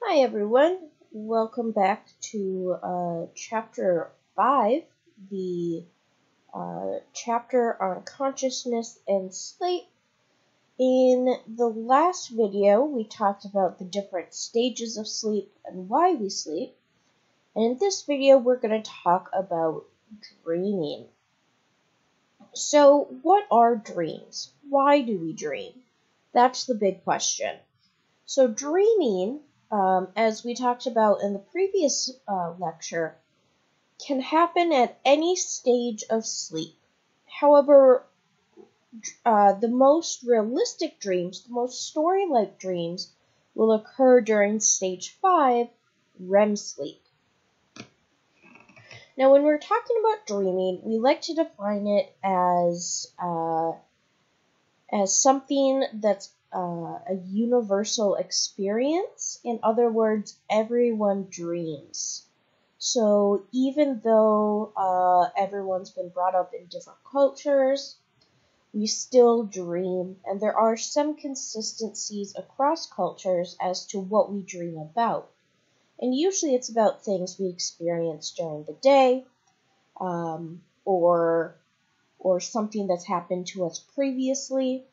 Hi everyone, welcome back to Chapter 5, the chapter on consciousness and sleep. In the last video, we talked about the different stages of sleep and why we sleep. And in this video, we're going to talk about dreaming. So, what are dreams? Why do we dream? That's the big question. So, dreaming, as we talked about in the previous lecture, can happen at any stage of sleep. However, the most realistic dreams, the most story-like dreams, will occur during stage 5, REM sleep. Now, when we're talking about dreaming, we like to define it as something that's a universal experience. In other words, everyone dreams. So even though everyone's been brought up in different cultures, we still dream, and there are some consistencies across cultures as to what we dream about. And usually it's about things we experience during the day, or something that's happened to us previously.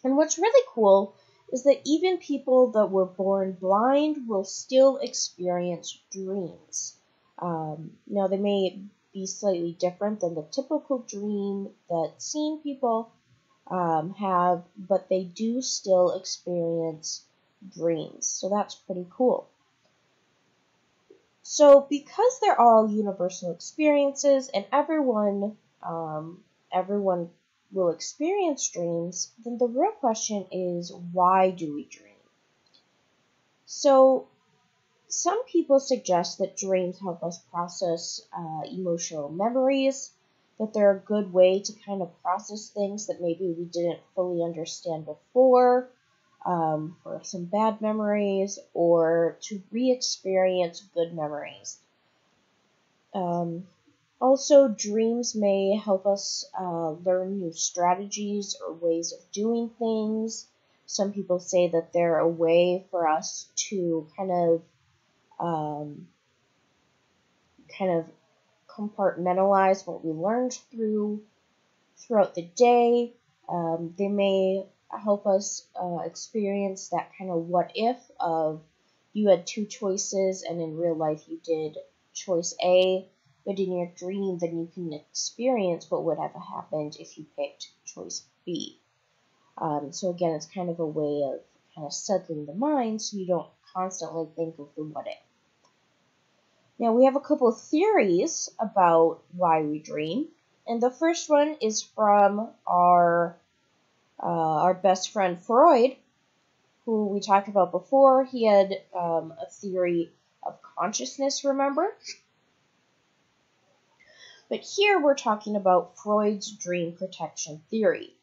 And what's really cool is that even people that were born blind will still experience dreams. Now, they may be slightly different than the typical dream that seeing people have, but they do still experience dreams. So that's pretty cool. So because they're all universal experiences and everyone will experience dreams, then the real question is, why do we dream? So some people suggest that dreams help us process emotional memories, that they're a good way to kind of process things that maybe we didn't fully understand before, for some bad memories, or to re-experience good memories. Also, dreams may help us learn new strategies or ways of doing things. Some people say that they're a way for us to kind of compartmentalize what we learned throughout the day. They may help us experience that kind of what if of you had two choices and in real life you did choice A, but in your dream then you can experience what would have happened if you picked choice B. So again, it's kind of a way of kind of settling the mind so you don't constantly think of the what if. Now, we have a couple of theories about why we dream, and the first one is from our best friend Freud, who we talked about before. He had a theory of consciousness, remember? But here we're talking about Freud's dream protection theory.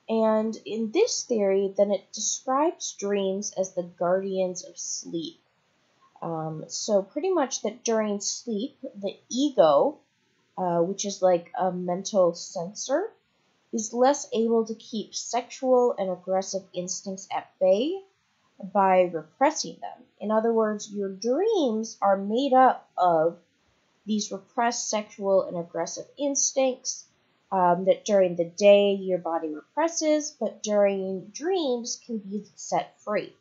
And in this theory, then it describes dreams as the guardians of sleep. So pretty much that during sleep, the ego, which is like a mental sensor, is less able to keep sexual and aggressive instincts at bay by repressing them. In other words, your dreams are made up of these repressed sexual and aggressive instincts that during the day your body represses, but during dreams can be set free.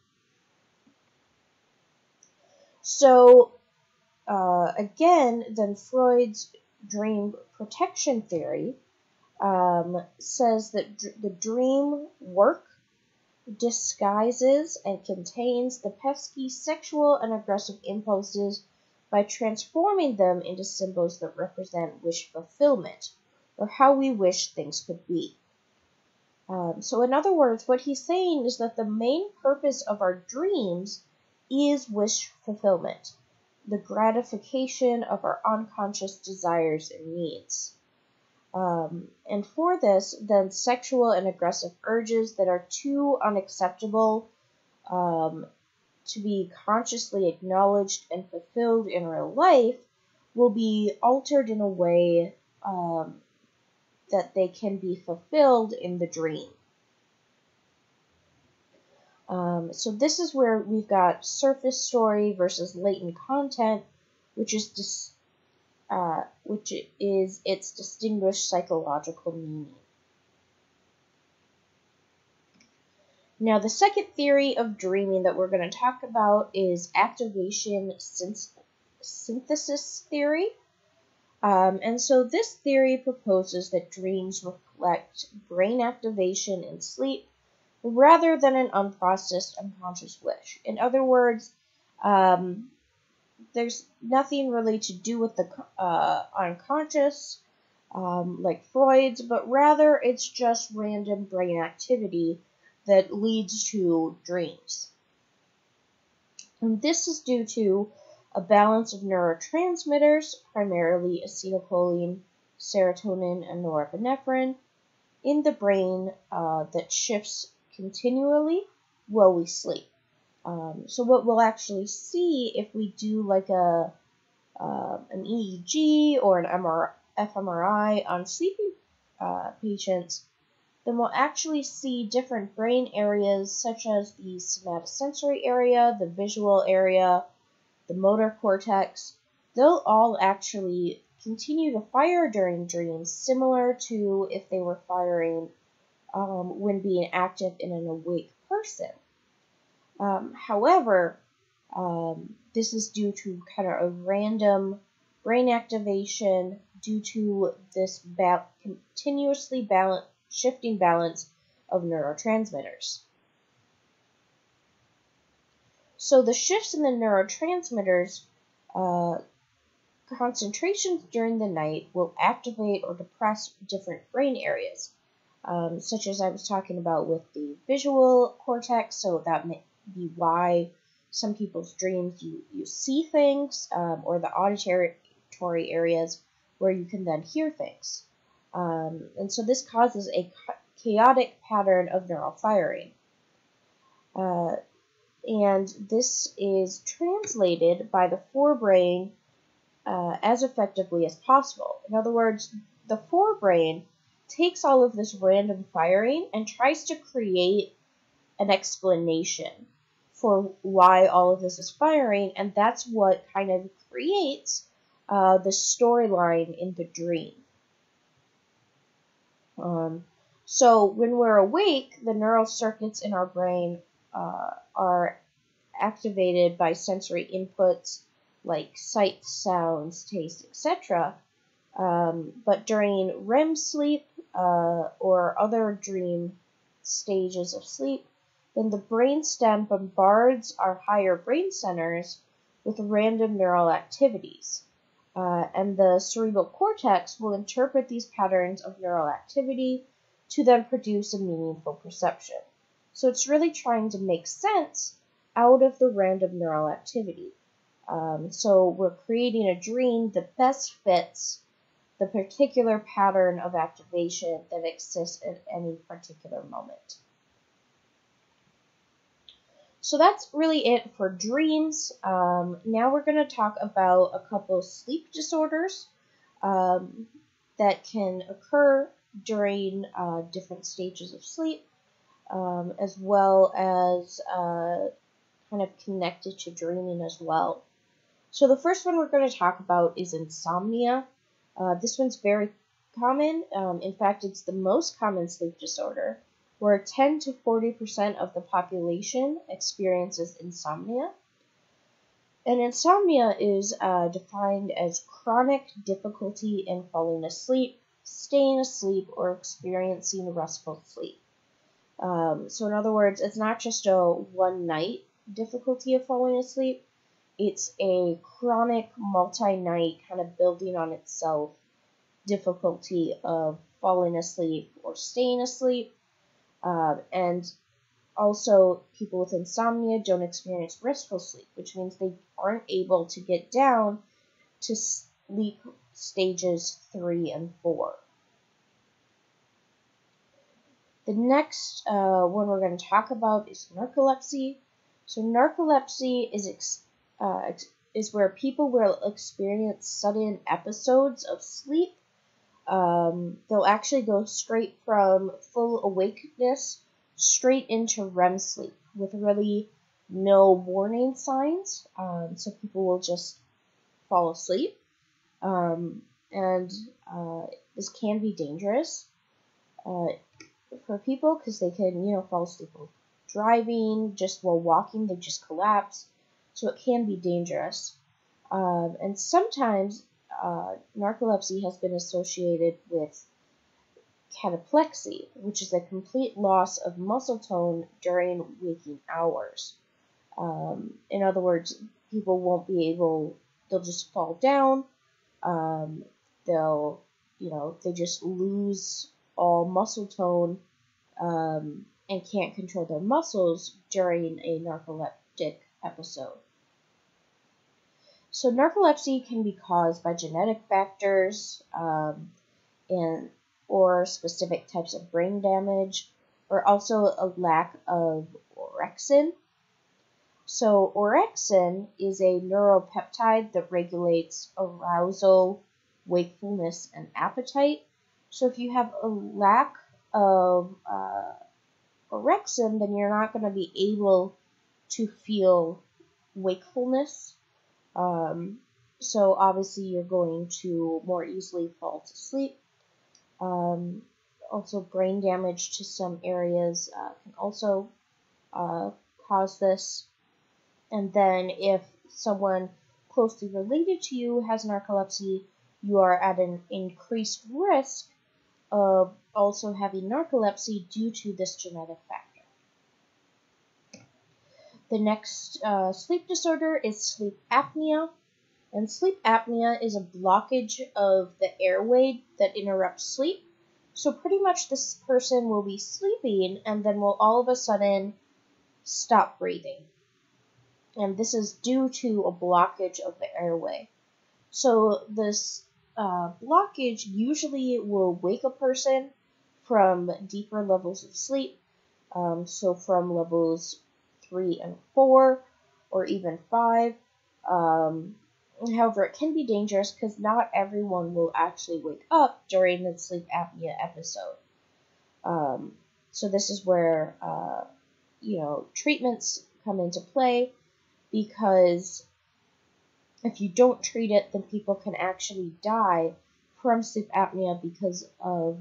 So, again, then Freud's dream protection theory says that the dream work disguises and contains the pesky sexual and aggressive impulses by transforming them into symbols that represent wish fulfillment, or how we wish things could be. So in other words, what he's saying is that the main purpose of our dreams is wish fulfillment, the gratification of our unconscious desires and needs. And for this, then sexual and aggressive urges that are too unacceptable to be consciously acknowledged and fulfilled in real life will be altered in a way that they can be fulfilled in the dream. So this is where we've got surface story versus latent content, which is its distinguished psychological meaning. Now, the second theory of dreaming that we're going to talk about is activation synthesis theory. And so this theory proposes that dreams reflect brain activation in sleep rather than an unprocessed unconscious wish. In other words, there's nothing really to do with the unconscious, like Freud's, but rather it's just random brain activity that leads to dreams. And this is due to a balance of neurotransmitters, primarily acetylcholine, serotonin, and norepinephrine, in the brain that shifts continually while we sleep. So what we'll actually see if we do like an EEG or an fMRI on sleeping patients, then we'll actually see different brain areas such as the somatosensory area, the visual area, the motor cortex. They'll all actually continue to fire during dreams, similar to if they were firing when being active in an awake person. However, this is due to kind of a random brain activation due to this continuously shifting balance of neurotransmitters. So the shifts in the neurotransmitters concentrations during the night will activate or depress different brain areas, such as I was talking about with the visual cortex. So that may be why some people's dreams you see things, or the auditory areas where you can then hear things. And so this causes a chaotic pattern of neural firing. And this is translated by the forebrain as effectively as possible. In other words, the forebrain takes all of this random firing and tries to create an explanation for why all of this is firing, and that's what kind of creates the storyline in the dream. So when we're awake, the neural circuits in our brain are activated by sensory inputs like sight, sounds, taste, etc. But during REM sleep or other dream stages of sleep, then the brainstem bombards our higher brain centers with random neural activities. And the cerebral cortex will interpret these patterns of neural activity to then produce a meaningful perception. So it's really trying to make sense out of the random neural activity. So we're creating a dream that best fits the particular pattern of activation that exists at any particular moment. So that's really it for dreams. Now we're going to talk about a couple sleep disorders that can occur during different stages of sleep, as well as kind of connected to dreaming as well. So the first one we're going to talk about is insomnia. This one's very common. In fact, it's the most common sleep disorder, where 10 to 40% of the population experiences insomnia. And insomnia is defined as chronic difficulty in falling asleep, staying asleep, or experiencing restful sleep. So in other words, it's not just a one-night difficulty of falling asleep. It's a chronic, multi-night, kind of building on itself difficulty of falling asleep or staying asleep. And also, people with insomnia don't experience restful sleep, which means they aren't able to get down to sleep stages 3 and 4. The next one we're going to talk about is narcolepsy. So narcolepsy is where people will experience sudden episodes of sleep. They'll actually go straight from full awakeness straight into REM sleep. with really no warning signs, so people will just fall asleep, and this can be dangerous for people because they can, fall asleep while driving, just while walking, they just collapse, so it can be dangerous. And sometimes narcolepsy has been associated with cataplexy, which is a complete loss of muscle tone during waking hours. In other words, people won't be able, they'll just fall down, they just lose all muscle tone, and can't control their muscles during a narcoleptic episode. So narcolepsy can be caused by genetic factors, or specific types of brain damage, or also a lack of orexin. So orexin is a neuropeptide that regulates arousal, wakefulness, and appetite. So if you have a lack of orexin, then you're not going to be able to feel wakefulness. So obviously you're going to more easily fall to sleep. Also brain damage to some areas can also cause this. And then if someone closely related to you has narcolepsy, you are at an increased risk of also having narcolepsy due to this genetic factor. The next sleep disorder is sleep apnea. And sleep apnea is a blockage of the airway that interrupts sleep. So pretty much this person will be sleeping and then will all of a sudden stop breathing. And this is due to a blockage of the airway. So this blockage usually will wake a person from deeper levels of sleep, so from levels 3 and 4, or even 5. However, it can be dangerous because not everyone will actually wake up during the sleep apnea episode. So this is where, treatments come into play, because if you don't treat it, then people can actually die from sleep apnea because of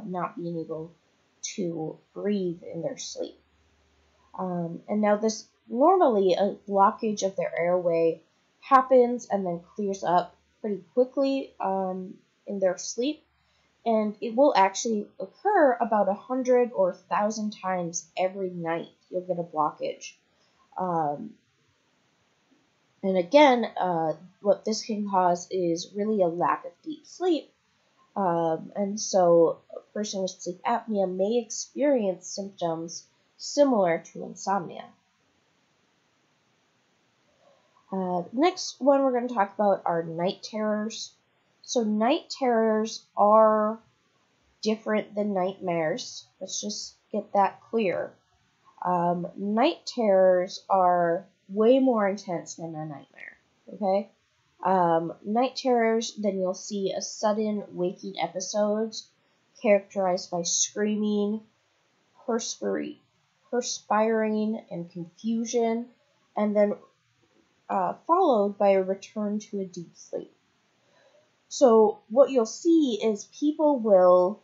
not being able to breathe in their sleep. And now this, normally a blockage of their airway happens and then clears up pretty quickly in their sleep, and it will actually occur about 100 or 1,000 times every night. You'll get a blockage. And again, what this can cause is really a lack of deep sleep. And so a person with sleep apnea may experience symptoms similar to insomnia. Next one we're going to talk about are night terrors. So night terrors are different than nightmares. Let's just get that clear. Night terrors are way more intense than a nightmare, okay? Night terrors, then you'll see a sudden waking episodes characterized by screaming, perspiring, and confusion, and then followed by a return to a deep sleep. So what you'll see is people will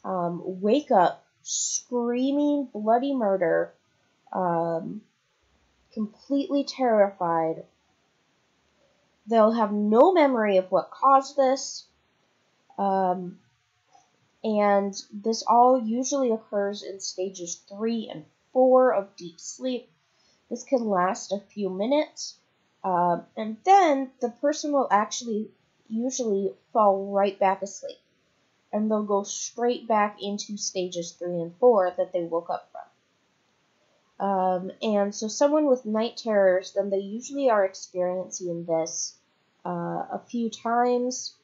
wake up screaming bloody murder, completely terrified. They'll have no memory of what caused this, and this all usually occurs in stages 3 and 4 of deep sleep. This can last a few minutes, and then the person will actually usually fall right back asleep, and they'll go straight back into stages 3 and 4 that they woke up from. And so someone with night terrors, then they usually are experiencing this a few times,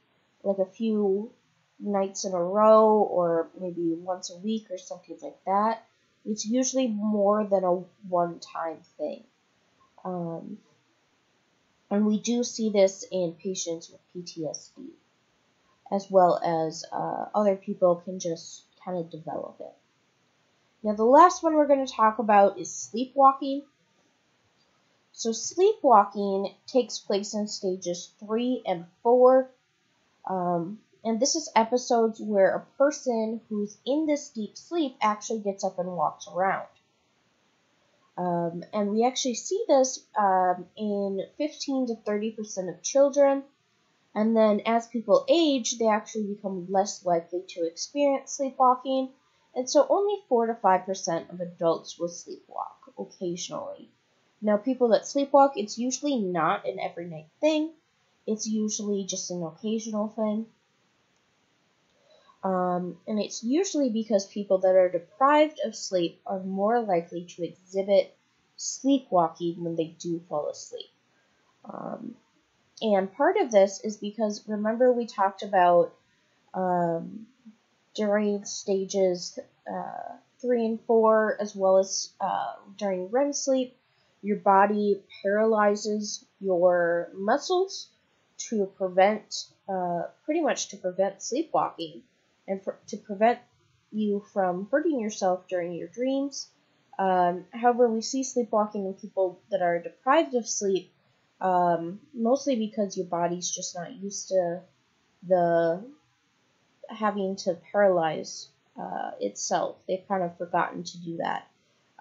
like a few nights in a row, or maybe once a week or something like that. It's usually more than a one-time thing. And we do see this in patients with PTSD, as well as other people can just kind of develop it. Now, the last one we're going to talk about is sleepwalking. So sleepwalking takes place in stages 3 and 4. And this is episodes where a person who's in this deep sleep actually gets up and walks around. And we actually see this in 15 to 30% of children. And then as people age, they actually become less likely to experience sleepwalking. And so only 4 to 5% of adults will sleepwalk occasionally. Now, people that sleepwalk, it's usually not an every night thing. It's usually just an occasional thing. And it's usually because people that are deprived of sleep are more likely to exhibit sleepwalking when they do fall asleep. And part of this is because, remember, we talked about during stages 3 and 4, as well as during REM sleep, your body paralyzes your muscles to prevent, pretty much to prevent sleepwalking and to prevent you from hurting yourself during your dreams. However, we see sleepwalking in people that are deprived of sleep, mostly because your body's just not used to having to paralyze itself. They've kind of forgotten to do that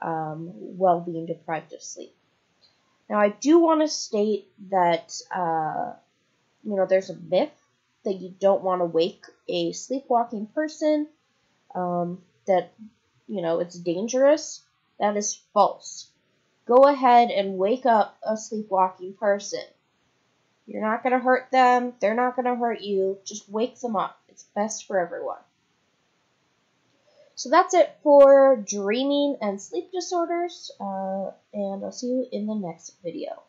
while being deprived of sleep. Now, I do want to state that there's a myth that you don't want to wake a sleepwalking person, that it's dangerous. That is false. Go ahead and wake up a sleepwalking person. You're not going to hurt them. They're not going to hurt you. Just wake them up. It's best for everyone. So that's it for dreaming and sleep disorders, and I'll see you in the next video.